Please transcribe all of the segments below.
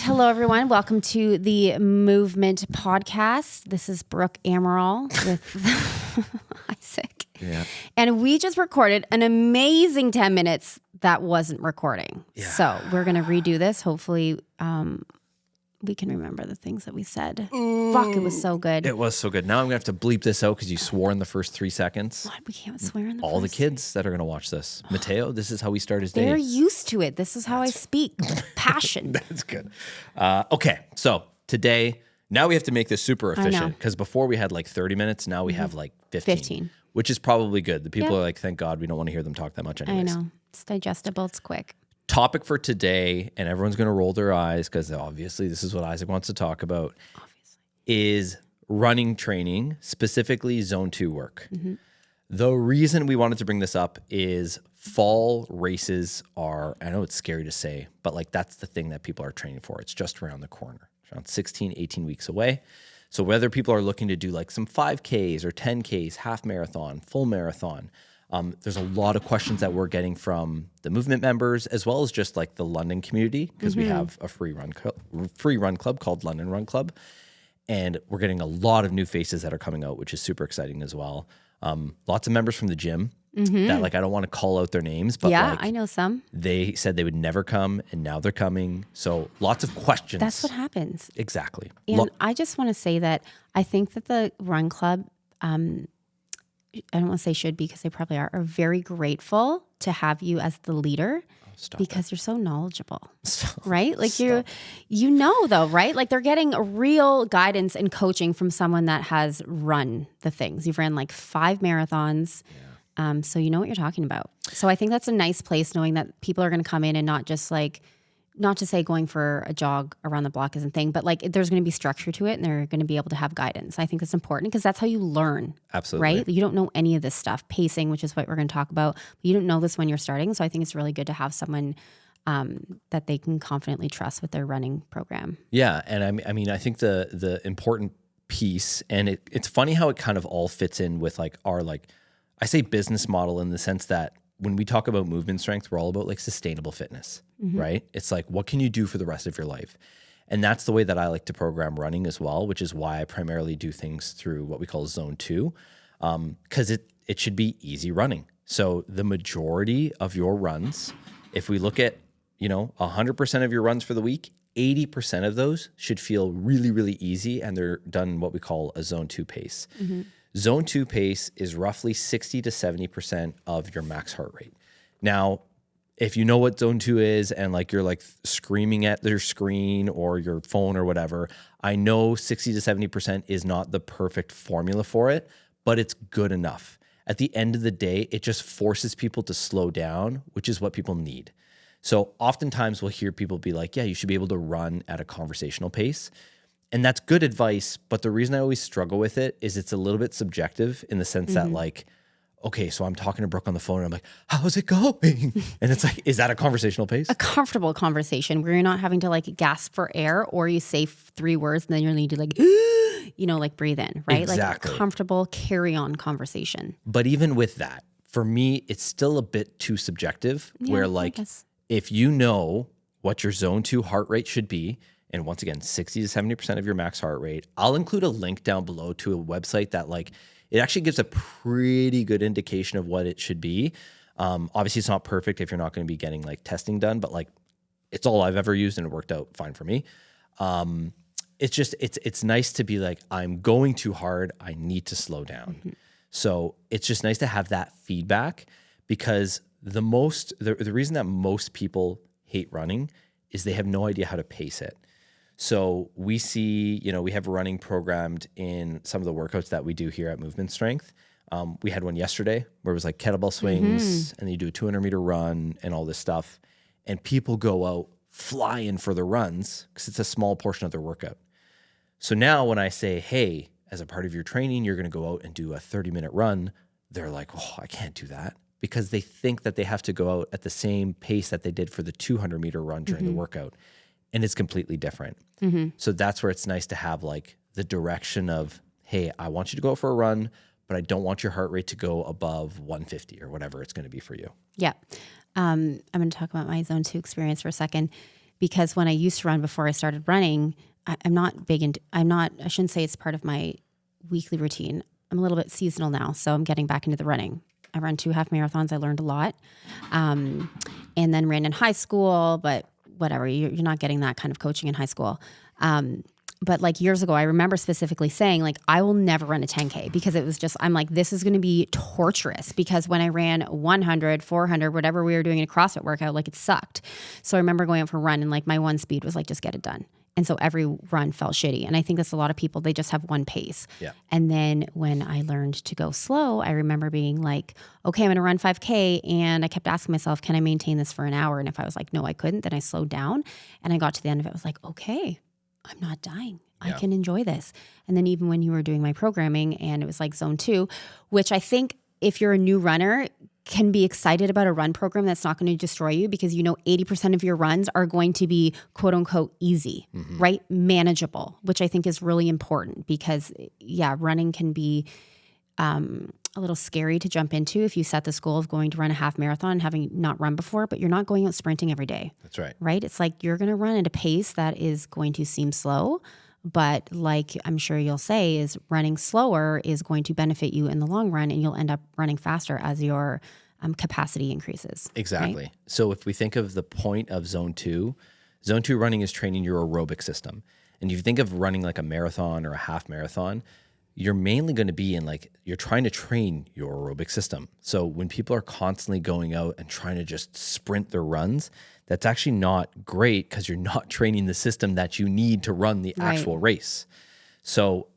Hello, everyone. Welcome to the Movement Podcast. This is Brooke Amaral with Isaac. Yeah. And we just recorded an amazing 10 minutes that wasn't recording. Yeah. So we're going to redo this. Hopefully we can remember the things that we said. Fuck, it was so good. It was so good. Now I'm going to have to bleep this out because you swore in the first 3 seconds. What? We can't swear in the All the first- kids that are going to watch this. Mateo, this is how we start his day. They're used to it. This is how I speak. Passion. That's good. Okay, so today, now we have to make this super efficient because before we had like 30 minutes, now we have like 15. Which is probably good. The people are like, thank God we don't want to hear them talk that much anyways. I know. It's digestible. It's quick. Topic for today, and everyone's going to roll their eyes because obviously this is what Isaac wants to talk about, is running training, specifically zone 2 work. Mm-hmm. The reason we wanted to bring this up is fall races are, I know it's scary to say, but like that's the thing that people are training for. It's just around the corner. It's around 16, 18 weeks away. So whether people are looking to do like some 5Ks or 10Ks, half marathon, full marathon, there's a lot of questions that we're getting from the movement members as well as just like the London community because we have a free run club called London Run Club. And we're getting a lot of new faces that are coming out, which is super exciting as well. Lots of members from the gym that like I don't want to call out their names, but Yeah, like, I know some. they said they would never come and now they're coming. So lots of questions. That's what happens. Exactly. And I just want to say that I think that the Run Club, I don't want to say should be because they probably are very grateful to have you as the leader because you're so knowledgeable, right? Like you know though, right? Like they're getting a real guidance and coaching from someone that has run the things. You've ran like 5 marathons. So you know what you're talking about. So I think that's a nice place knowing that people are going to come in and not just like, not to say going for a jog around the block isn't a thing, but like there's going to be structure to it and they're going to be able to have guidance. I think that's important because that's how you learn. Absolutely. Right? You don't know any of this stuff. Pacing, which is what we're going to talk about. But you don't know this when you're starting. So I think it's really good to have someone that they can confidently trust with their running program. Yeah. And I mean, I think the important piece, and it's funny how it kind of all fits in with like our, like, I say business model in the sense that when we talk about movement strength, we're all about like sustainable fitness, right? It's like, what can you do for the rest of your life? And that's the way that I like to program running as well, which is why I primarily do things through what we call zone 2, because it should be easy running. So the majority of your runs, if we look at, 100% of your runs for the week, 80% of those should feel really, really easy. And they're done what we call a zone 2 pace. Zone 2 pace is roughly 60 to 70% of your max heart rate. Now, if you know what zone 2 is and like you're like screaming at your screen or your phone or whatever, I know 60 to 70% is not the perfect formula for it, but it's good enough. At the end of the day, it just forces people to slow down, which is what people need. So oftentimes we'll hear people be like, yeah, you should be able to run at a conversational pace. And that's good advice, but the reason I always struggle with it is it's a little bit subjective in the sense that like, okay, so I'm talking to Brooke on the phone and I'm like, how's it going? And it's like, is that a conversational pace? A comfortable conversation where you're not having to like gasp for air or you say 3 words and then you're need to like, like breathe in, right? Exactly. Like a comfortable carry-on conversation. But even with that, for me, it's still a bit too subjective where like, if you know what your zone 2 heart rate should be, and once again, 60 to 70% of your max heart rate. I'll include a link down below to a website that like, it actually gives a pretty good indication of what it should be. Obviously it's not perfect if you're not going to be getting like testing done, but like it's all I've ever used and it worked out fine for me. It's just, it's nice to be like, I'm going too hard. I need to slow down. So it's just nice to have that feedback because the reason that most people hate running is they have no idea how to pace it. So we see, we have running programmed in some of the workouts that we do here at Movement Strength. We had one yesterday where it was like kettlebell swings and you do a 200-meter run and all this stuff. And people go out flying for the runs because it's a small portion of their workout. So now when I say, hey, as a part of your training, you're going to go out and do a 30-minute run, they're like, oh, I can't do that because they think that they have to go out at the same pace that they did for the 200-meter run during the workout. And it's completely different. So that's where it's nice to have like the direction of, hey, I want you to go out for a run, but I don't want your heart rate to go above 150 or whatever it's going to be for you. Yeah. I'm going to talk about my zone 2 experience for a second because when I used to run before I started running, I'm not big into, I shouldn't say it's part of my weekly routine. I'm a little bit seasonal now, so I'm getting back into the running. I ran 2 half marathons. I learned a lot. And then ran in high school, but whatever, you're not getting that kind of coaching in high school. But like years ago, I remember specifically saying like, I will never run a 10K because it was just, I'm like, this is going to be torturous because when I ran 100, 400, whatever we were doing in a CrossFit workout, like it sucked. So I remember going out for a run and like my one speed was like, just get it done. And so every run felt shitty. And I think that's a lot of people, they just have one pace. Yeah. And then when I learned to go slow, I remember being like, okay, I'm going to run 5K. And I kept asking myself, can I maintain this for an hour? And if I was like, no, I couldn't, then I slowed down. And I got to the end of it, I was like, okay, I'm not dying. I can enjoy this. And then even when you were doing my programming and it was like zone 2, which I think if you're a new runner, can be excited about a run program that's not going to destroy you because you know 80% of your runs are going to be quote unquote easy, right? Manageable, which I think is really important because running can be a little scary to jump into if you set this goal of going to run a half marathon having not run before, but you're not going out sprinting every day. That's right. Right? It's like you're going to run at a pace that is going to seem slow, but like I'm sure you'll say is running slower is going to benefit you in the long run and you'll end up running faster as your capacity increases. Exactly. Right? So if we think of the point of zone 2 running is training your aerobic system. And if you think of running like a marathon or a half marathon, you're mainly going to be in like, you're trying to train your aerobic system. So when people are constantly going out and trying to just sprint their runs, that's actually not great because you're not training the system that you need to run the actual race. So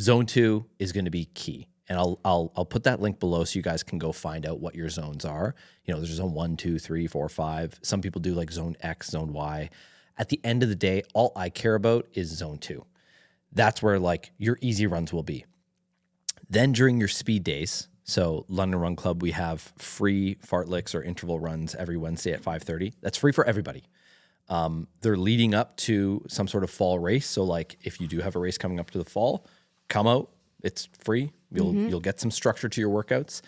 zone 2 is going to be key. And I'll put that link below so you guys can go find out what your zones are. You know, there's zone 1, 2, 3, 4, 5. Some people do like zone X, zone Y. At the end of the day, all I care about is zone 2. That's where like your easy runs will be. Then during your speed days, so London Run Club, we have free fartleks or interval runs every Wednesday at 5:30. That's free for everybody. They're leading up to some sort of fall race. So like if you do have a race coming up to the fall, come out. It's free. You'll get some structure to your workouts.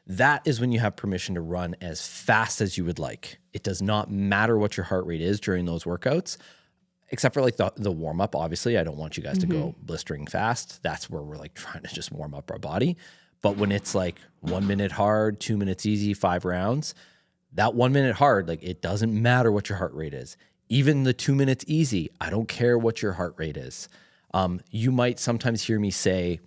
That is when you have permission to run as fast as you would like. It does not matter what your heart rate is during those workouts. Except for like the warm up, obviously. I don't want you guys to go blistering fast. That's where we're like trying to just warm up our body. But when it's like 1 minute hard, 2 minutes easy, 5 rounds, that 1 minute hard, like it doesn't matter what your heart rate is. Even the 2 minutes easy, I don't care what your heart rate is. You might sometimes hear me say,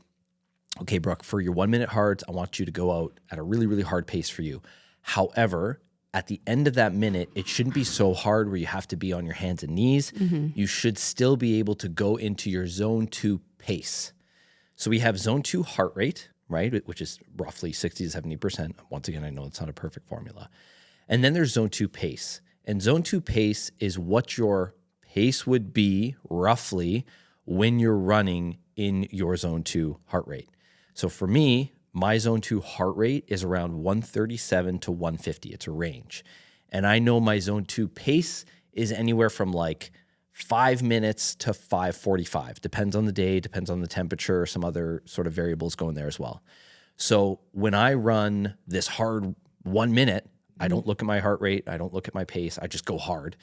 okay, Brooke, for your 1 minute hards, I want you to go out at a really, really hard pace for you. However, at the end of that minute, it shouldn't be so hard where you have to be on your hands and knees. You should still be able to go into your zone 2 pace. So we have zone 2 heart rate, right, which is roughly 60 to 70%. Once again, I know it's not a perfect formula. And then there's zone 2 pace. And zone 2 pace is what your pace would be roughly when you're running in your zone 2 heart rate. So for me, my zone 2 heart rate is around 137 to 150. It's a range. And I know my zone 2 pace is anywhere from like 5 minutes to 5:45. Depends on the day, depends on the temperature, some other sort of variables going there as well. So when I run this hard 1 minute, I don't look at my heart rate. I don't look at my pace. I just go hard.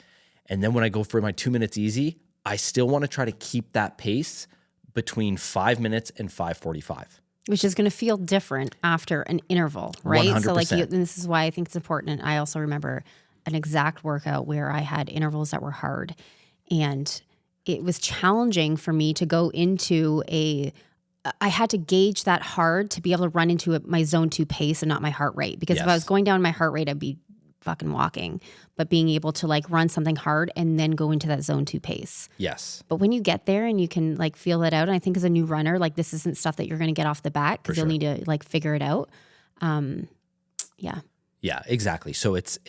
And then when I go for my 2 minutes easy, I still want to try to keep that pace between 5 minutes and 5:45. Which is going to feel different after an interval, right? 100%. So like and this is why I think it's important. And I also remember an exact workout where I had intervals that were hard. And it was challenging for me to go into I had to gauge that hard to be able to run into my zone 2 pace and not my heart rate. Because if I was going down my heart rate, I'd be fucking walking. But being able to like run something hard and then go into that zone 2 pace. Yes. But when you get there and you can like feel it out, and I think as a new runner, like this isn't stuff that you're going to get off the bat because you'll need to like figure it out. Yeah, exactly. So it's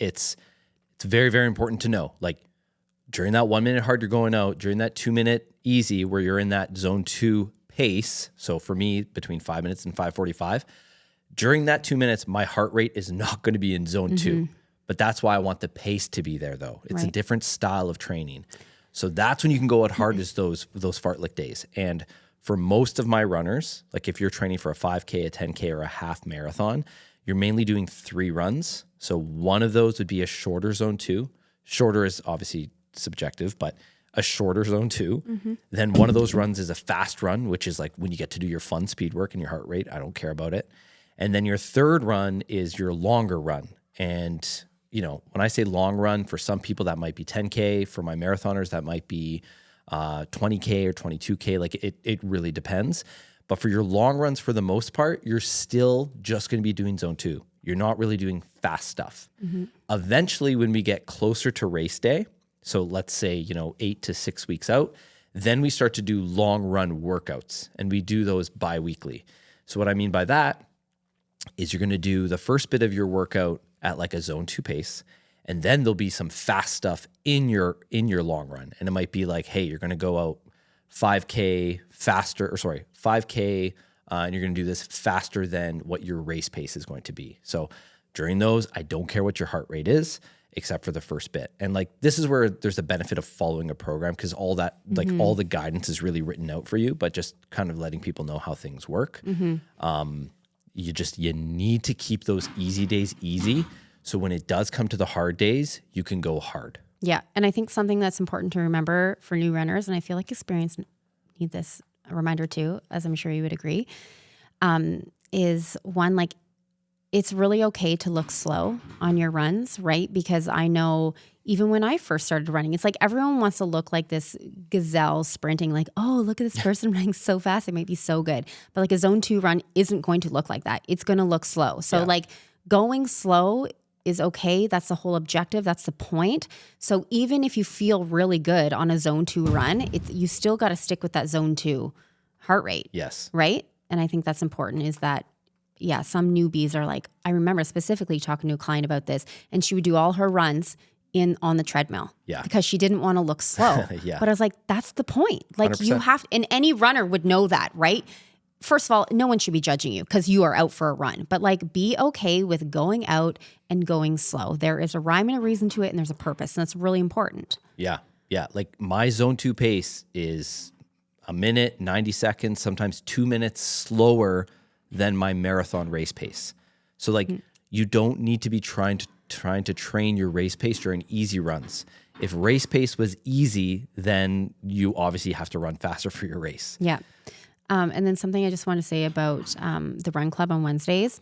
very, very important to know, like during that 1 minute hard you're going out, during that 2 minute easy where you're in that zone 2 pace. So for me, between 5 minutes and 5:45, during that 2 minutes, my heart rate is not going to be in zone 2. But that's why I want the pace to be there, though. It's a different style of training. So that's when you can go out hard is those fartlek days. And for most of my runners, like if you're training for a 5K, a 10K, or a half marathon, you're mainly doing 3 runs. So one of those would be a shorter zone 2. Shorter is obviously subjective, but a shorter zone 2. Then one of those runs is a fast run, which is like when you get to do your fun speed work and your heart rate. I don't care about it. And then your third run is your longer run. And, when I say long run, for some people that might be 10K. For my marathoners, that might be 20K or 22K. Like it really depends. But for your long runs, for the most part, you're still just going to be doing zone 2. You're not really doing fast stuff. Eventually, when we get closer to race day, so let's say, 8 to 6 weeks out, then we start to do long run workouts, and we do those bi-weekly. So what I mean by that is you're going to do the first bit of your workout at like a zone 2 pace, and then there'll be some fast stuff in your long run. And it might be like, hey, you're going to go out 5K and you're going to do this faster than what your race pace is going to be. So during those, I don't care what your heart rate is, except for the first bit. And like, this is where there's a benefit of following a program, because all that, like all the guidance is really written out for you, but just kind of letting people know how things work. You need to keep those easy days easy. So when it does come to the hard days, you can go hard. Yeah. And I think something that's important to remember for new runners, and I feel like experienced need this a reminder too, as I'm sure you would agree, is one, like, it's really okay to look slow on your runs, right? Because I know even when I first started running, it's like everyone wants to look like this gazelle sprinting, like, oh, look at this person running so fast. It might be so good. But like a zone 2 run isn't going to look like that. It's going to look slow. So like going slow is okay. That's the whole objective. That's the point. So even if you feel really good on a zone 2 run, you still got to stick with that zone 2 heart rate. Yes. Right? And I think that's important, is that some newbies are like, I remember specifically talking to a client about this, and she would do all her runs on the treadmill because she didn't want to look slow. But I was like, that's the point. Like 100%. You have, and any runner would know that, right? First of all, no one should be judging you because you are out for a run, but like, be okay with going out and going slow. There is a rhyme and a reason to it, and there's a purpose, and that's really important. Yeah. Like my zone 2 pace is a minute, 90 seconds, sometimes 2 minutes slower than my marathon race pace. So like you don't need to be trying to train your race pace during easy runs. If race pace was easy, then you obviously have to run faster for your race. Yeah. And then something I just want to say about the run club on Wednesdays,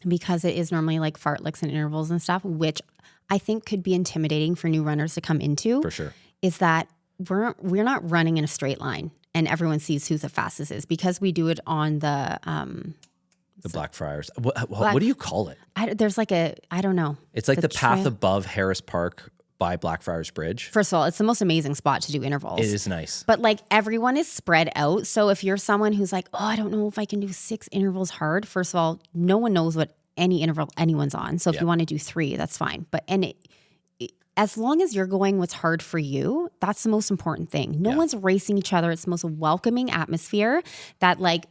because it is normally like fartleks and intervals and stuff, which I think could be intimidating for new runners to come into. For sure. Is that we're not running in a straight line and everyone sees who the fastest is, because we do it on the Blackfriars. What do you call it? There's like I don't know. It's like the path above Harris Park by Blackfriars Bridge. First of all, it's the most amazing spot to do intervals. It is nice. But like everyone is spread out. So if you're someone who's like, oh, I don't know if I can do 6 intervals hard. First of all, no one knows what any interval anyone's on. So if you want to do 3, that's fine. But as long as you're going what's hard for you, that's the most important thing. No one's racing each other. It's the most welcoming atmosphere that like,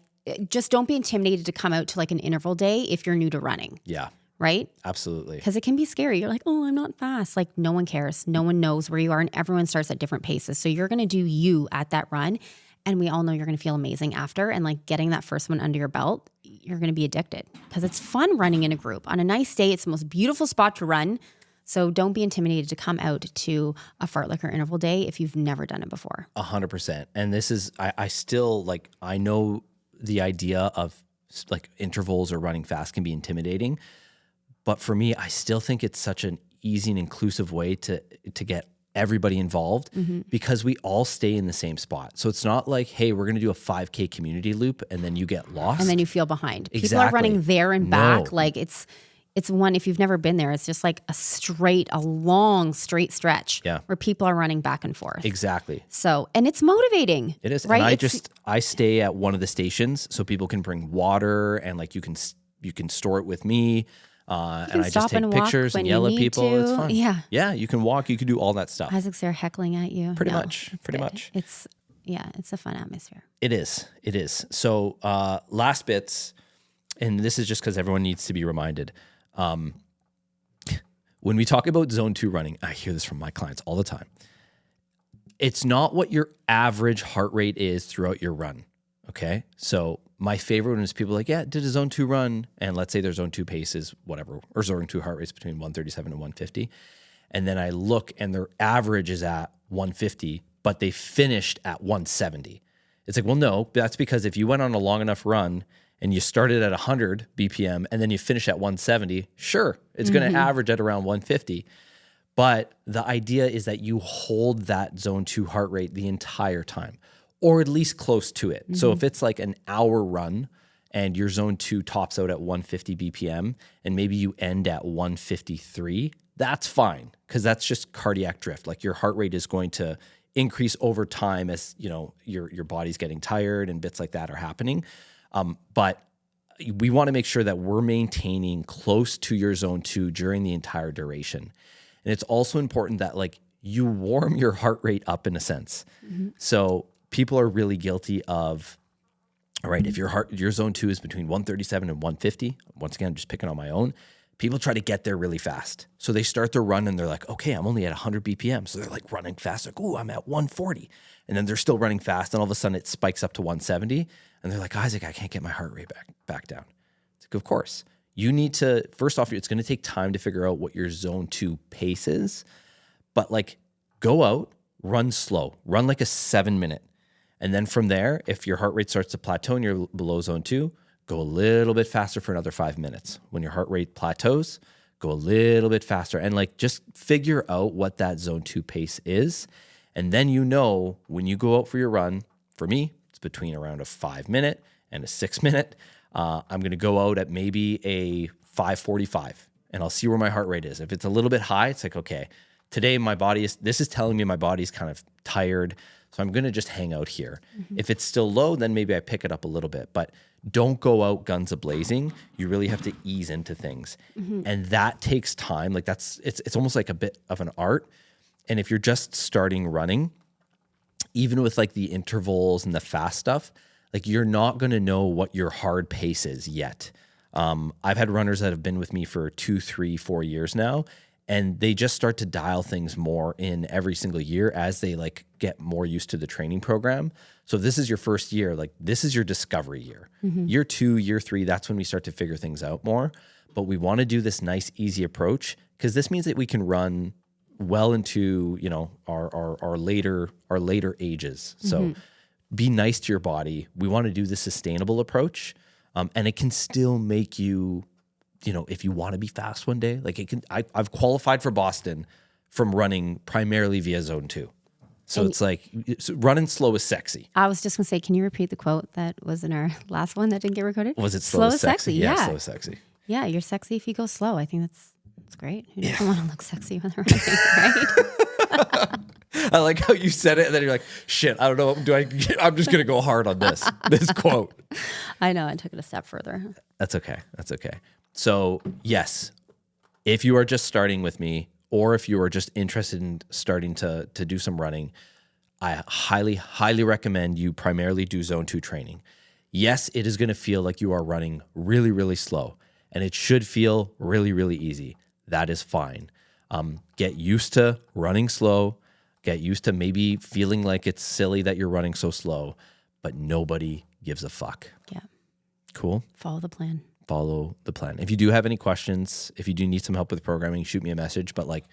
just don't be intimidated to come out to like an interval day if you're new to running. Yeah. Right? Absolutely. Because it can be scary. You're like, oh, I'm not fast. Like no one cares. No one knows where you are, and everyone starts at different paces. So you're going to do you at that run. And we all know you're going to feel amazing after. And like getting that first one under your belt, you're going to be addicted because it's fun running in a group. On a nice day, it's the most beautiful spot to run. So don't be intimidated to come out to a fartlek or interval day if you've never done it before. 100%. And this is, I still like, I know the idea of like intervals or running fast can be intimidating. But for me, I still think it's such an easy and inclusive way to get everybody involved because we all stay in the same spot. So it's not like, hey, we're going to do a 5K community loop and then you get lost. And then you feel behind. Exactly. People are running there and back. Like it's one, if you've never been there, it's just like a long straight stretch where people are running back and forth. Exactly. So, and it's motivating. It is. Right? And I stay at one of the stations so people can bring water and like you can store it with me. And I just take pictures and yell at people. It's fun. Yeah. Yeah. You can walk. You can do all that stuff. Isaac's there heckling at you. Pretty much. It's a fun atmosphere. It is. So last bits, and this is just because everyone needs to be reminded. When we talk about zone 2 running, I hear this from my clients all the time. It's not what your average heart rate is throughout your run. Okay. So my favorite one is people like, did a zone 2 run. And let's say their zone 2 pace is whatever, or zone 2 heart rate's between 137 and 150. and then I look and their average is at 150, but they finished at 170. It's like, well, no, that's because if you went on a long enough run and you started at 100 BPM and then you finish at 170, sure, it's going to average at around 150. But the idea is that you hold that zone 2 heart rate the entire time, or at least close to it. So if it's like an hour run and your zone 2 tops out at 150 BPM and maybe you end at 153, that's fine, because that's just cardiac drift. Like your heart rate is going to increase over time as your body's getting tired and bits like that are happening. But we want to make sure that we're maintaining close to your zone 2 during the entire duration. And it's also important that like you warm your heart rate up in a sense. So people are really guilty of, all right, if your zone 2 is between 137 and 150, once again, I'm just picking on my own, people try to get there really fast. So they start their run and they're like, okay, I'm only at 100 BPM. So they're like running fast. Like, ooh, I'm at 140. And then they're still running fast. And all of a sudden it spikes up to 170. And they're like, Isaac, I can't get my heart rate back down. It's like, of course. You need to, first off, it's going to take time to figure out what your zone 2 pace is. But like, go out, run slow, run like a 7-minute. And then from there, if your heart rate starts to plateau and you're below zone 2, go a little bit faster for another 5 minutes. When your heart rate plateaus, go a little bit faster. And like, just figure out what that zone 2 pace is. And then when you go out for your run, for me, it's between around a 5-minute and a 6-minute. I'm going to go out at maybe a 5:45 and I'll see where my heart rate is. If it's a little bit high, it's like, okay, today this is telling me my body's kind of tired. So I'm going to just hang out here. If it's still low, then maybe I pick it up a little bit, but don't go out guns a-blazing. You really have to ease into things. And that takes time. Like it's almost like a bit of an art. And if you're just starting running, even with like the intervals and the fast stuff, like you're not going to know what your hard pace is yet. I've had runners that have been with me for 2, 3, 4 years now, and they just start to dial things more in every single year as they like get more used to the training program. So if this is your first year, like this is your discovery year. Year 2, year 3, that's when we start to figure things out more. But we want to do this nice, easy approach because this means that we can run well into, our later ages. So be nice to your body. We want to do the sustainable approach. And it can still make you, if you want to be fast one day, like it can, I've qualified for Boston from running primarily via zone 2. So it's like running slow is sexy. I was just going to say, can you repeat the quote that was in our last one that didn't get recorded? Was it slow is sexy? Yeah, slow is sexy. Yeah, you're sexy if you go slow. I think that's great. Who doesn't want to look sexy when they're running, right? I like how you said it, and then you're like, shit, I don't know. I'm just going to go hard on this quote. I know. I took it a step further. That's okay. So yes, if you are just starting with me, or if you are just interested in starting to do some running, I highly, highly recommend you primarily do zone 2 training. Yes, it is going to feel like you are running really, really slow, and it should feel really, really easy. That is fine. Get used to running slow. Get used to maybe feeling like it's silly that you're running so slow, but nobody gives a fuck. Yeah. Cool. Follow the plan. Follow the plan. If you do have any questions, if you do need some help with programming, shoot me a message. But like,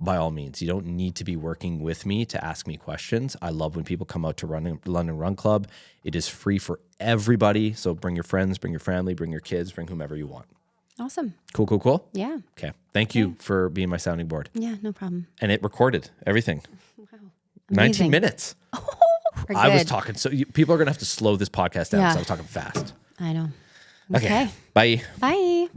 by all means, you don't need to be working with me to ask me questions. I love when people come out to London Run Club. It is free for everybody. So bring your friends, bring your family, bring your kids, bring whomever you want. Awesome. Cool. Yeah. Okay. Thank you for being my sounding board. Yeah, no problem. And it recorded everything. Wow. 19 minutes. I was talking. So people are going to have to slow this podcast down because I was talking fast. I know. Okay. Bye. Bye.